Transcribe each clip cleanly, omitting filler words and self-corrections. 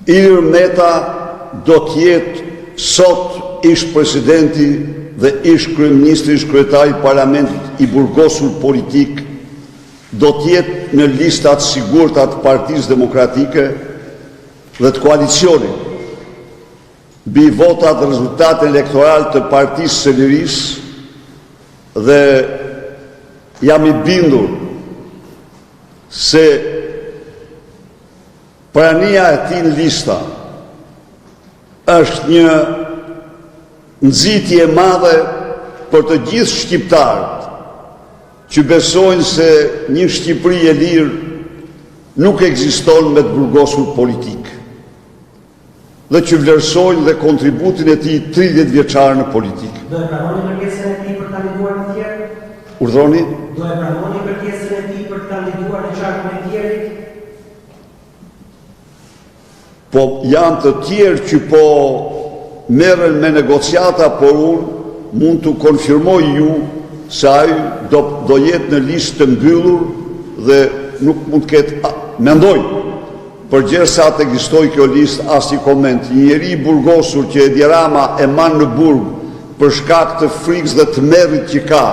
Ilir Meta do t'jetë sot ish presidenti dhe ish kryeministri, ish kryetari i parlamentit i burgosur politik, do t'jetë në listat sigurta të Partisë Demokratike dhe të koalicionit, mbi votat dhe rezultatin elektoral të Partisë së Lirisë, dhe jam i bindur se prania e tij në lista është një nxitje e madhe për të gjithë shqiptarët që besojnë se një Shqipëri e lirë nuk ekziston me të burgosur politik, dhe që vlerësojnë dhe kontributin e tij 30 vjeçar në politikë. Do e pranoni kërkesën e tij për të kandiduar në tjerë? Urdhroni? Do e pranoni kërkesën e tij për të kandiduar në qarkun e tjerit? Po janë të tjerë që po merren me negociata, por unë mund të konfirmoj ju se ai do jetë në listë të mbyllur dhe nuk mund të ketë, mendoj, përderisa të ekzistojë kjo listë, asnjë koment. Një njeri i burgosur që Edi Rama e man në burg për shkak të frikës dhe të merrit që ka.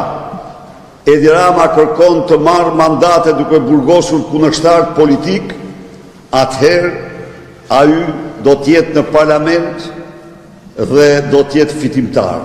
Edi Rama kërkon të marrë mandate duke burgosur kundërshtar politik, atëherë ai do të jetë në parlament dhe do të jetë fitimtar.